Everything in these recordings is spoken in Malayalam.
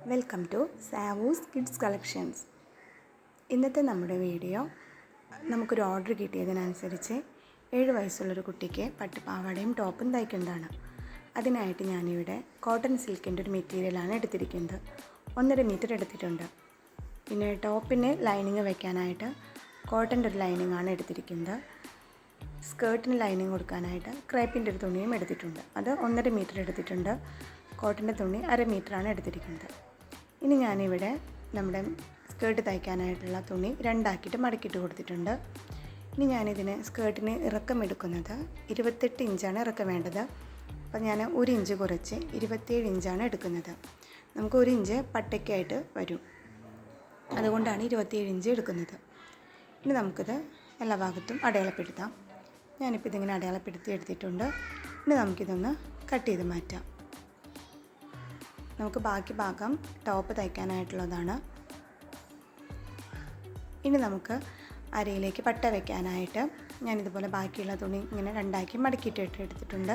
വെൽക്കം ടു സാവൂസ് കിഡ്സ് കളക്ഷൻസ്. ഇന്നത്തെ നമ്മുടെ വീഡിയോ നമുക്കൊരു ഓർഡർ കിട്ടിയതിനനുസരിച്ച് 7 വയസ്സുള്ളൊരു കുട്ടിക്ക് പട്ടുപാവാടയും ടോപ്പും തയ്ക്കുന്നതാണ്. അതിനായിട്ട് ഞാനിവിടെ കോട്ടൺ സിൽക്കിൻ്റെ ഒരു മെറ്റീരിയലാണ് എടുത്തിരിക്കുന്നത്. 1.5 മീറ്റർ എടുത്തിട്ടുണ്ട്. പിന്നെ ടോപ്പിന് ലൈനിങ് വെക്കാനായിട്ട് കോട്ടൻ്റെ ഒരു ലൈനിങ്ങാണ് എടുത്തിരിക്കുന്നത്. സ്കേർട്ടിന് ലൈനിങ് കൊടുക്കാനായിട്ട് ക്രേപ്പിൻ്റെ ഒരു തുണിയും എടുത്തിട്ടുണ്ട്. അത് 1.5 മീറ്റർ എടുത്തിട്ടുണ്ട്. കോട്ടൻ്റെ തുണി 1/2 മീറ്ററാണ് എടുത്തിരിക്കുന്നത്. ഇനി ഞാനിവിടെ നമ്മുടെ സ്കേർട്ട് തയ്ക്കാനായിട്ടുള്ള തുണി 2 ആക്കിയിട്ട് മടക്കിയിട്ട് കൊടുത്തിട്ടുണ്ട്. ഇനി ഞാനിതിന് സ്കേർട്ടിന് ഇറക്കം എടുക്കുന്നത് 28 ഇഞ്ചാണ് ഇറക്കം വേണ്ടത്. അപ്പോൾ ഞാൻ 1 ഇഞ്ച് കുറച്ച് 27 ഇഞ്ചാണ് എടുക്കുന്നത്. നമുക്ക് 1 ഇഞ്ച് പട്ടയ്ക്കായിട്ട് വരും, അതുകൊണ്ടാണ് 27 ഇഞ്ച് എടുക്കുന്നത്. ഇനി നമുക്കിത് എല്ലാ ഭാഗത്തും അടയാളപ്പെടുത്താം. ഞാനിപ്പോൾ ഇതിങ്ങനെ അടയാളപ്പെടുത്തി എടുത്തിട്ടുണ്ട്. ഇനി നമുക്കിതൊന്ന് കട്ട് ചെയ്ത് മാറ്റാം. നമുക്ക് ബാക്കി ഭാഗം ടോപ്പ് തയ്ക്കാനായിട്ടുള്ളതാണ്. ഇനി നമുക്ക് അരയിലേക്ക് പട്ട വയ്ക്കാനായിട്ട് ഞാനിതുപോലെ ബാക്കിയുള്ള തുണി ഇങ്ങനെ 2 ആക്കി മടക്കിയിട്ട് എടുത്തിട്ടുണ്ട്.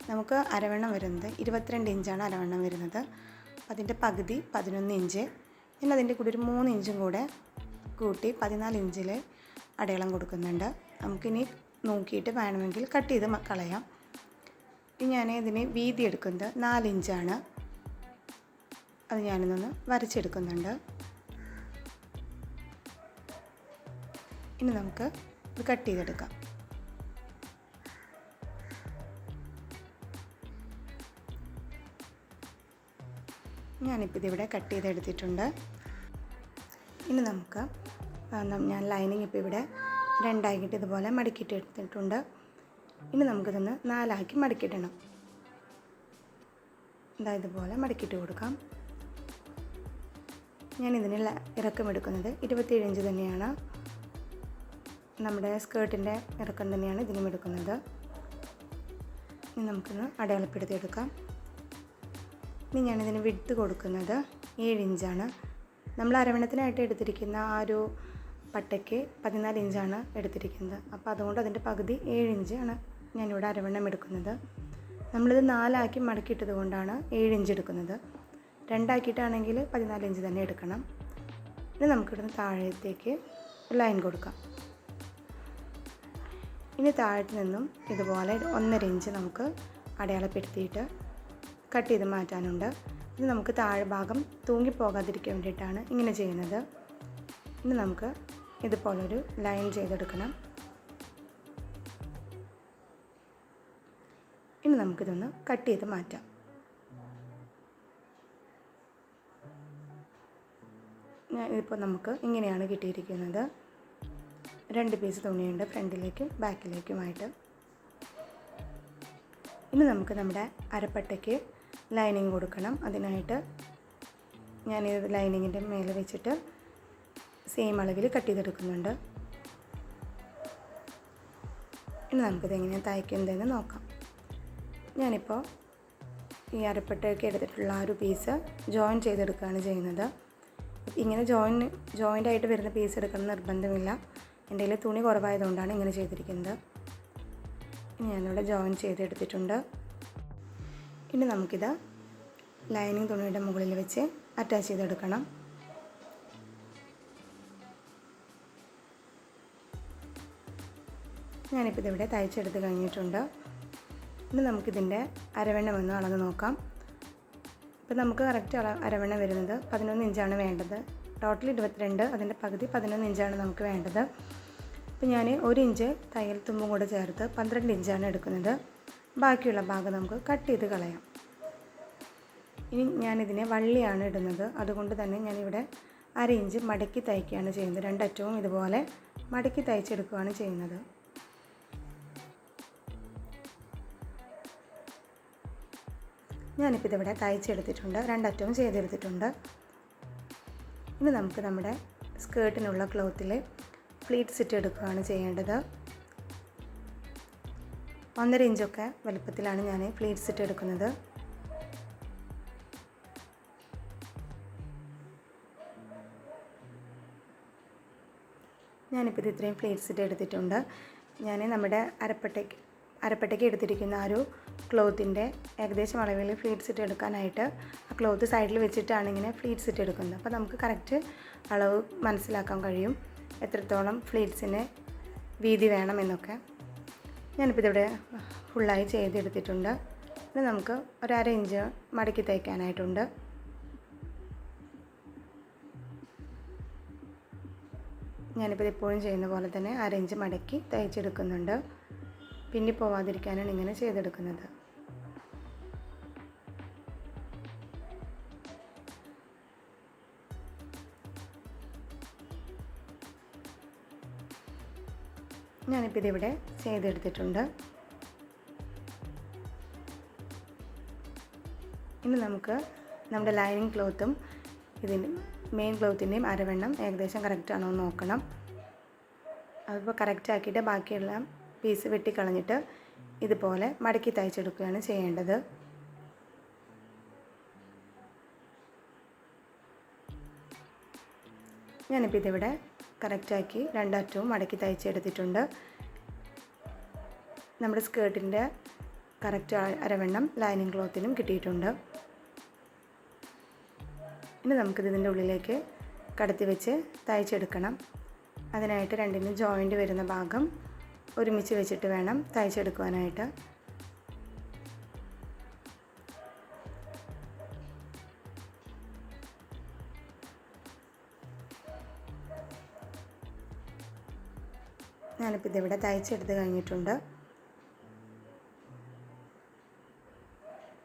നമുക്ക് അരവണ്ണം വരുന്നത് 22 ഇഞ്ചാണ് അരവണ്ണം വരുന്നത്. അതിൻ്റെ പകുതി 11 ഇഞ്ച്. ഞാൻ അതിൻ്റെ കൂടെ ഒരു 3 ഇഞ്ചും കൂടെ കൂട്ടി 14 ഇഞ്ചിൽ അടയാളം കൊടുക്കുന്നുണ്ട്. നമുക്കിനി നോക്കിയിട്ട് വേണമെങ്കിൽ കട്ട് ചെയ്ത് കളയാം. ഇനി ഞാൻ ഇതിന് വീതി എടുക്കുന്നത് 4 ഇഞ്ചാണ്. അത് ഞാനിതൊന്ന് വരച്ചെടുക്കുന്നുണ്ട്. ഇനി നമുക്ക് ഇത് കട്ട് ചെയ്തെടുക്കാം. ഞാനിപ്പോൾ ഇതിവിടെ കട്ട് ചെയ്തെടുത്തിട്ടുണ്ട്. ഇനി നമുക്ക് ഞാൻ ലൈനിങ് ഇപ്പോൾ ഇവിടെ 2 ആക്കിയിട്ട് ഇതുപോലെ മടക്കിയിട്ട് എടുത്തിട്ടുണ്ട്. ഇനി നമുക്കിതൊന്ന് 4 ആക്കി മടക്കിയിടണം. ഇതുപോലെ മടക്കിയിട്ട് കൊടുക്കാം. ഞാനിതിന് ഇറക്കം എടുക്കുന്നത് 27 ഇഞ്ച് തന്നെയാണ്. നമ്മുടെ സ്കേർട്ടിൻ്റെ ഇറക്കം തന്നെയാണ് ഇതിനും എടുക്കുന്നത്. ഇനി നമുക്കൊന്ന് അടയാളപ്പെടുത്തി എടുക്കാം. ഇനി ഞാനിതിന് വിഡ്ത്ത് കൊടുക്കുന്നത് 7 ഇഞ്ചാണ്. നമ്മൾ അരവണ്ണത്തിനായിട്ട് എടുത്തിരിക്കുന്ന ആ ഒരു പട്ടയ്ക്ക് 14 ഇഞ്ചാണ് എടുത്തിരിക്കുന്നത്. അപ്പോൾ അതുകൊണ്ട് അതിൻ്റെ പകുതി 7 ഇഞ്ചാണ് ഞാനിവിടെ അരവണ്ണം എടുക്കുന്നത്. നമ്മളിത് 4 ആക്കി മടക്കിയിട്ടത് കൊണ്ടാണ് 7 ഇഞ്ച് എടുക്കുന്നത്. 2 ആക്കിയിട്ടാണെങ്കിൽ 14 ഇഞ്ച് തന്നെ എടുക്കണം. ഇനി നമുക്കിവിടുന്ന് താഴത്തേക്ക് ലൈൻ കൊടുക്കാം. ഇനി താഴത്ത് നിന്നും ഇതുപോലെ 1.5 ഇഞ്ച് നമുക്ക് അടയാളപ്പെടുത്തിയിട്ട് കട്ട് ചെയ്ത് മാറ്റാനുണ്ട്. ഇത് നമുക്ക് താഴെ ഭാഗം തൂങ്ങിപ്പോകാതിരിക്കാൻ വേണ്ടിയിട്ടാണ് ഇങ്ങനെ ചെയ്യുന്നത്. ഇനി നമുക്ക് ഇതുപോലൊരു ലൈൻ ചെയ്തെടുക്കണം. ഇനി നമുക്കിതൊന്ന് കട്ട് ചെയ്ത് മാറ്റാം. ഇതിപ്പോൾ നമുക്ക് ഇങ്ങനെയാണ് കിട്ടിയിരിക്കുന്നത്. 2 പീസ് തുണിയുണ്ട്, ഫ്രണ്ടിലേക്കും ബാക്കിലേക്കുമായിട്ട്. ഇനി നമുക്ക് നമ്മുടെ അരപ്പട്ടയ്ക്ക് ലൈനിങ് കൊടുക്കണം. അതിനായിട്ട് ഞാനിത് ലൈനിങ്ങിൻ്റെ മേലെ വെച്ചിട്ട് സെയിം അളവിൽ കട്ട് ചെയ്തെടുക്കുന്നുണ്ട്. ഇനി നമുക്കിത് എങ്ങനെയാണ് തയ്ക്കുന്നതെന്ന് നോക്കാം. ഞാനിപ്പോൾ ഈ അരപ്പട്ടയ്ക്ക് എടുത്തിട്ടുള്ള ആ ഒരു പീസ് ജോയിൻ ചെയ്തെടുക്കുകയാണ് ചെയ്യുന്നത്. ഇങ്ങനെ ജോയിൻ്റായിട്ട് വരുന്ന പീസ് എടുക്കണം നിർബന്ധമില്ല. എൻ്റെ കയ്യിൽ തുണി കുറവായതുകൊണ്ടാണ് ഇങ്ങനെ ചെയ്തിരിക്കുന്നത്. ഇനി ഞാനിവിടെ ജോയിൻ ചെയ്തെടുത്തിട്ടുണ്ട്. ഇനി നമുക്കിത് ലൈനിങ് തുണിയുടെ മുകളിൽ വെച്ച് അറ്റാച്ച് ചെയ്തെടുക്കണം. ഞാനിപ്പോൾ ഇതിവിടെ തയ്ച്ചെടുത്ത് കഴിഞ്ഞിട്ടുണ്ട്. ഇനി നമുക്കിതിൻ്റെ അരവണ്ണമെന്ന് അളന്ന് നോക്കാം. ഇപ്പോൾ നമുക്ക് കറക്റ്റ് അരവണ്ണം വരുന്നത് 11 ഇഞ്ചാണ് വേണ്ടത്. ടോട്ടൽ 22, അതിൻ്റെ പകുതി 11 ഇഞ്ചാണ് നമുക്ക് വേണ്ടത്. അപ്പോൾ ഞാൻ 1 ഇഞ്ച് തയ്യൽ തുമ്പും കൂടെ ചേർത്ത് 12 ഇഞ്ചാണ് എടുക്കുന്നത്. ബാക്കിയുള്ള ഭാഗം നമുക്ക് കട്ട് ചെയ്ത് കളയാം. ഇനി ഞാനിതിനെ വള്ളിയാണ് ഇടുന്നത്. അതുകൊണ്ട് തന്നെ ഞാനിവിടെ 1/2 ഇഞ്ച് മടക്കി തയ്ക്കുകയാണ് ചെയ്യുന്നത്. 2 അറ്റവും ഇതുപോലെ മടക്കി തയ്ച്ചെടുക്കുകയാണ് ചെയ്യുന്നത്. ഞാനിപ്പോൾ ഇതിവിടെ തയ്ച്ചെടുത്തിട്ടുണ്ട്. 2 അറ്റവും ചെയ്തെടുത്തിട്ടുണ്ട്. ഇനി നമുക്ക് നമ്മുടെ സ്കേർട്ടിനുള്ള ക്ലോത്തിൽ പ്ലീറ്റ്സ് ഇട്ട് എടുക്കുകയാണ് ചെയ്യേണ്ടത്. 1.5 ഇഞ്ചൊക്കെ വലുപ്പത്തിലാണ് ഞാൻ പ്ലീറ്റ്സ് ഇട്ട് എടുക്കുന്നത്. ഞാനിപ്പോൾ ഇത് ഇത്രയും പ്ലീറ്റ്സ് ഇട്ട് എടുത്തിട്ടുണ്ട്. ഞാൻ നമ്മുടെ അരപ്പട്ടയ്ക്ക് അരപ്പട്ടയ്ക്ക് എടുത്തിരിക്കുന്ന ആ ഒരു ക്ലോത്തിൻ്റെ ഏകദേശം അളവിൽ ഫ്ലീറ്റ്സ് ഇട്ട് എടുക്കാനായിട്ട് ആ ക്ലോത്ത് സൈഡിൽ വെച്ചിട്ടാണ് ഇങ്ങനെ ഫ്ലീറ്റ്സ് ഇട്ട് എടുക്കുന്നത്. അപ്പോൾ നമുക്ക് കറക്റ്റ് അളവ് മനസ്സിലാക്കാൻ കഴിയും എത്രത്തോളം ഫ്ലീറ്റ്സിന് വീതി വേണം എന്നൊക്കെ. ഞാനിപ്പോൾ ഇതിവിടെ ഫുള്ളായി ചെയ്തെടുത്തിട്ടുണ്ട്. ഇനി നമുക്ക് ഒരു 1/2 ഇഞ്ച് മടക്കി തയ്ക്കാനായിട്ടുണ്ട്. ഞാനിപ്പോൾ എപ്പോഴും ചെയ്യുന്ന പോലെ തന്നെ 1/2 ഇഞ്ച് മടക്കി തയ്ച്ചെടുക്കുന്നുണ്ട്. പിന്നെ പോവാതിരിക്കാനാണ് ഇങ്ങനെ ചെയ്തെടുക്കുന്നത്. ഞാനിപ്പോൾ ഇതിവിടെ ചെയ്തെടുത്തിട്ടുണ്ട്. ഇനി നമുക്ക് നമ്മുടെ ലൈനിങ് ക്ലോത്തും ഇതിൻ്റെ മെയിൻ ക്ലോത്തിൻ്റെയും അരവണ്ണം ഏകദേശം കറക്റ്റാണോ എന്ന് നോക്കണം. അതിപ്പോൾ കറക്റ്റ് ആക്കിയിട്ട് ബാക്കിയുള്ള പീസ് വെട്ടിക്കളഞ്ഞിട്ട് ഇതുപോലെ മടക്കി തയ്ച്ചെടുക്കുകയാണ് ചെയ്യേണ്ടത്. ഞാനിപ്പോൾ ഇതിവിടെ കറക്റ്റാക്കി രണ്ടറ്റവും മടക്കി തയ്ച്ചെടുത്തിട്ടുണ്ട്. നമ്മുടെ സ്കേർട്ടിൻ്റെ കറക്റ്റ് അരവണ്ണം ലൈനിങ് ക്ലോത്തിനും കിട്ടിയിട്ടുണ്ട്. ഇനി നമുക്കിത് ഇതിൻ്റെ ഉള്ളിലേക്ക് കടത്തി വെച്ച് തയ്ച്ചെടുക്കണം. അതിനായിട്ട് രണ്ടിനും ജോയിൻ്റ് വരുന്ന ഭാഗം ഒരുമിച്ച് വെച്ചിട്ട് വേണം തയ്ച്ചെടുക്കുവാനായിട്ട്. ഞാനിപ്പോൾ ഇതിവിടെ തയ്ച്ചെടുത്ത് കഴിഞ്ഞിട്ടുണ്ട്.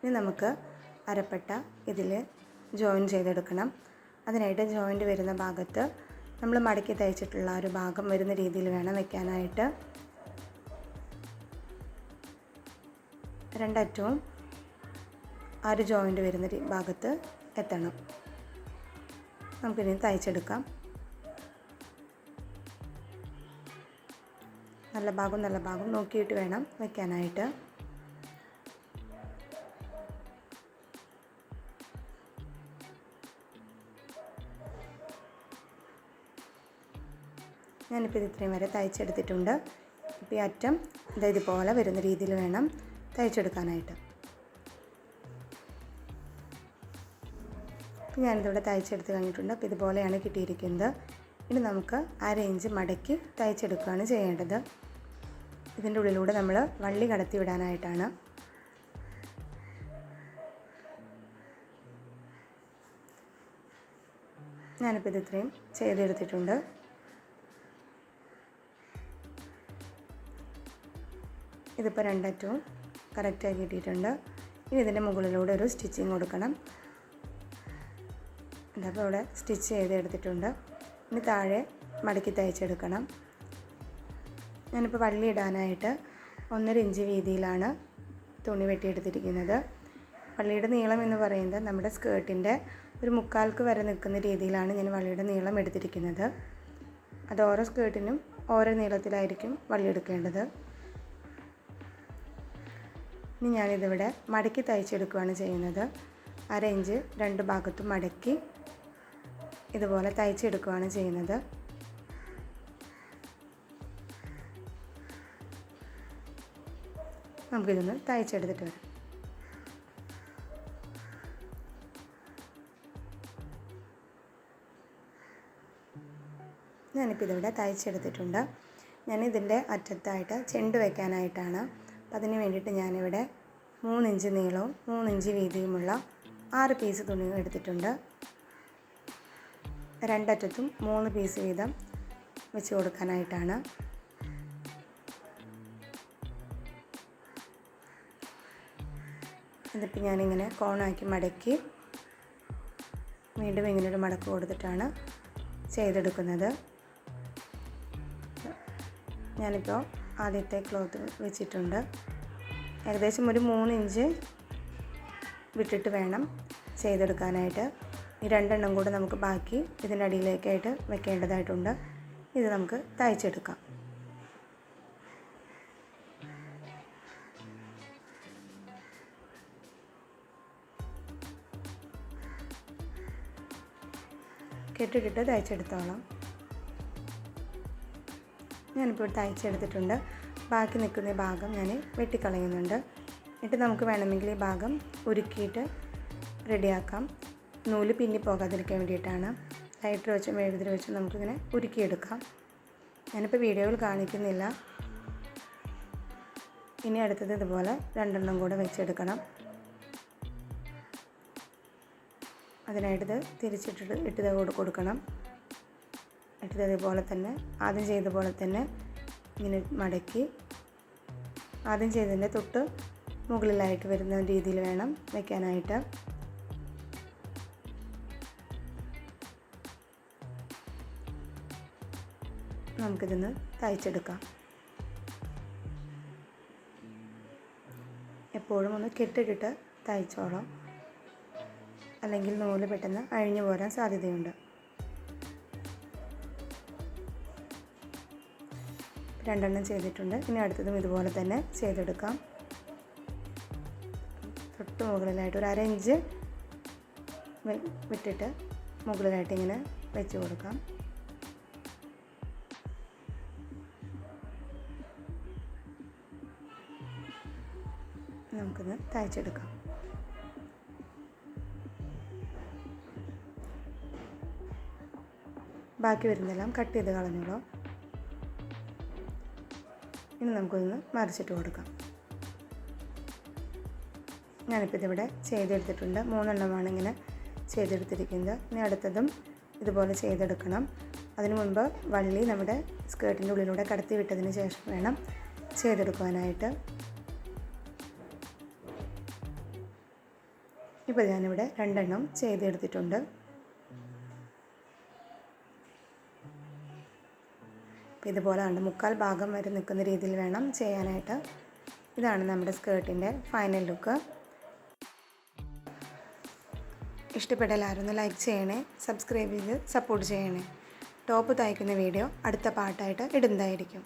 ഇനി നമുക്ക് അരപ്പട്ട ഇതിൽ ജോയിൻ ചെയ്തെടുക്കണം. അതിനായിട്ട് ജോയിൻ്റ് വരുന്ന ഭാഗത്ത് നമ്മൾ മടക്കി തയ്ച്ചിട്ടുള്ള ഒരു ഭാഗം വരുന്ന രീതിയിൽ വേണം വെക്കാനായിട്ട്. രണ്ടറ്റവും ആ ഒരു ജോയിൻ്റ് വരുന്ന ഭാഗത്ത് എത്തണം. നമുക്കിനി തയ്ച്ചെടുക്കാം. നല്ല ഭാഗം നോക്കിയിട്ട് വേണം വെക്കാനായിട്ട്. ഞാനിപ്പോൾ ഇത് ഇത്രയും വരെ തയ്ച്ചെടുത്തിട്ടുണ്ട്. ഇപ്പോൾ ഈ അറ്റം ഇതുപോലെ വരുന്ന രീതിയിൽ വേണം തയ്ച്ചെടുക്കാനായിട്ട്. ഞാനിതിവിടെ തയ്ച്ചെടുത്ത് കഴിഞ്ഞിട്ടുണ്ട്. അപ്പോൾ ഇതുപോലെയാണ് കിട്ടിയിരിക്കുന്നത്. ഇനി നമുക്ക് 1/2 ഇഞ്ച് മടക്കി തയ്ച്ചെടുക്കുകയാണ് ചെയ്യേണ്ടത്. ഇതിൻ്റെ ഉള്ളിലൂടെ നമ്മൾ വള്ളി കടത്തി വിടാനായിട്ടാണ്. ഞാനിപ്പോൾ ഇത് ഇത്രയും ചെയ്തെടുത്തിട്ടുണ്ട്. ഇതിപ്പോൾ രണ്ടറ്റവും കറക്റ്റായി കിട്ടിയിട്ടുണ്ട്. ഇനി ഇതിൻ്റെ മുകളിലൂടെ ഒരു സ്റ്റിച്ചിങ് കൊടുക്കണം. അപ്പോൾ ഇവിടെ സ്റ്റിച്ച് ചെയ്തെടുത്തിട്ടുണ്ട്. ഇനി താഴെ മടക്കി തയ്ച്ചെടുക്കണം. ഞാനിപ്പോൾ വള്ളി ഇടാനായിട്ട് 1.5 ഇഞ്ച് വീതിയിലാണ് തുണി വെട്ടിയെടുത്തിരിക്കുന്നത്. വള്ളിയുടെ നീളം എന്ന് പറയുന്നത് നമ്മുടെ സ്കേർട്ടിൻ്റെ ഒരു മുക്കാൽക്ക് വരെ നിൽക്കുന്ന രീതിയിലാണ് ഞാൻ വള്ളിയുടെ നീളം എടുത്തിരിക്കുന്നത്. അത് ഓരോ സ്കേർട്ടിനും ഓരോ നീളത്തിലായിരിക്കും വള്ളി എടുക്കേണ്ടത്. ഇനി ഞാനിതിവിടെ മടക്കി തയ്ച്ചെടുക്കുകയാണ് ചെയ്യുന്നത്. 1/2 ഇഞ്ച് രണ്ട് ഭാഗത്തും മടക്കി ഇതുപോലെ തയ്ച്ചെടുക്കുകയാണ് ചെയ്യുന്നത്. നമുക്കിതൊന്ന് തയ്ച്ചെടുത്തിട്ട് വരാം. ഞാനിപ്പോൾ ഇതിവിടെ തയ്ച്ചെടുത്തിട്ടുണ്ട്. ഞാനിതിൻ്റെ അറ്റത്തായിട്ട് ചെണ്ട് വയ്ക്കാനായിട്ടാണ്. അപ്പം അതിന് വേണ്ടിയിട്ട് ഞാനിവിടെ 3 ഇഞ്ച് നീളവും 3 ഇഞ്ച് വീതിയുമുള്ള 6 പീസ് തുണി എടുത്തിട്ടുണ്ട്. രണ്ടറ്റത്തും 3 പീസ് വീതം വെച്ച് കൊടുക്കാനായിട്ടാണ്. ഇതിപ്പോൾ ഞാനിങ്ങനെ കോണാക്കി മടക്കി വീണ്ടും ഇങ്ങനൊരു മടക്ക് കൊടുത്തിട്ടാണ് ചെയ്തെടുക്കുന്നത്. ഞാനിപ്പോൾ ആദ്യത്തെ ക്ലോത്ത് വെച്ചിട്ടുണ്ട്. ഏകദേശം ഒരു 3 ഇഞ്ച് വിട്ടിട്ട് വേണം ചെയ്തെടുക്കാനായിട്ട്. ഈ രണ്ടെണ്ണം കൂടെ നമുക്ക് ബാക്കി ഇതിൻ്റെ അടിയിലേക്കായിട്ട് വെക്കേണ്ടതായിട്ടുണ്ട്. ഇത് നമുക്ക് തയ്ച്ചെടുക്കാം. കെട്ടിട്ടിട്ട് തയ്ച്ചെടുത്തോളാം. ഞാനിപ്പോൾ തയ്ച്ചെടുത്തിട്ടുണ്ട്. ബാക്കി നിൽക്കുന്ന ഭാഗം ഞാൻ വെട്ടിക്കളയുന്നുണ്ട്. എന്നിട്ട് നമുക്ക് വേണമെങ്കിൽ ഈ ഭാഗം ഉരുക്കിയിട്ട് റെഡിയാക്കാം. നൂല് പിന്നി പോകാതിരിക്കാൻ വേണ്ടിയിട്ടാണ്. ലൈറ്റർ വെച്ചും മെഴുകുതിരി വെച്ചും നമുക്കിങ്ങനെ ഉരുക്കിയെടുക്കാം. ഞാനിപ്പോൾ വീഡിയോയിൽ കാണിക്കുന്നില്ല. ഇനി അടുത്തത് ഇതുപോലെ 2 കൂടെ വെച്ചെടുക്കണം. അതിനായിട്ടിത് തിരിച്ചിട്ട് കൊടുക്കണം. ഇട്ടിട്ട് ഇതുപോലെ തന്നെ ആദ്യം ചെയ്ത പോലെ തന്നെ ഇങ്ങനെ മടക്കി ആദ്യം ചെയ്തതിൻ്റെ തൊട്ട് മുകളിലായിട്ട് വരുന്ന രീതിയിൽ വേണം വയ്ക്കാനായിട്ട്. നമുക്കിതൊന്ന് തയ്ച്ചെടുക്കാം. എപ്പോഴും ഒന്ന് കെട്ടിട്ടിട്ട് തയ്ച്ചോളാം, അല്ലെങ്കിൽ നൂല് പെട്ടെന്ന് അഴിഞ്ഞു പോരാൻ സാധ്യതയുണ്ട്. 2 ചെയ്തിട്ടുണ്ട്. ഇനി അടുത്തതും ഇതുപോലെ തന്നെ ചെയ്തെടുക്കാം. തൊട്ട് മുകളിലായിട്ട് ഒരു 1/2 ഇഞ്ച് വിട്ടിട്ട് മുകളിലായിട്ട് ഇങ്ങനെ വെച്ച് കൊടുക്കാം. നമുക്കിത് തയ്ച്ചെടുക്കാം. ബാക്കി വരുന്നതെല്ലാം കട്ട് ചെയ്ത് കളഞ്ഞോളൂ. ഇനി നമുക്കൊന്ന് മറിച്ചിട്ട് കൊടുക്കാം. ഞാനിപ്പോൾ ഇതിവിടെ ചെയ്തെടുത്തിട്ടുണ്ട്. 3 ഇങ്ങനെ ചെയ്തെടുത്തിരിക്കുന്നത്. ഇനി അടുത്തതും ഇതുപോലെ ചെയ്തെടുക്കണം. അതിനു മുൻപ് വള്ളി നമ്മുടെ സ്കേർട്ടിൻ്റെ ഉള്ളിലൂടെ കടത്തി വിട്ടതിന് ശേഷം വേണം ചെയ്തെടുക്കുവാനായിട്ട്. ഇപ്പോൾ ഞാനിവിടെ 2 ചെയ്തെടുത്തിട്ടുണ്ട്. അപ്പോൾ ഇതുപോലെ ഉണ്ട്. 1/4 ഭാഗം വരെ നിൽക്കുന്ന രീതിയിൽ വേണം ചെയ്യാനായിട്ട്. ഇതാണ് നമ്മുടെ സ്കേർട്ടിൻ്റെ ഫൈനൽ ലുക്ക്. ഇഷ്ടപ്പെട്ട എല്ലാവരും ഒന്ന് ലൈക്ക് ചെയ്യണേ, സബ്സ്ക്രൈബ് ചെയ്ത് സപ്പോർട്ട് ചെയ്യണേ. ടോപ്പ് തയ്ക്കുന്ന വീഡിയോ അടുത്ത പാർട്ടായിട്ട് ഇടുന്നതായിരിക്കും.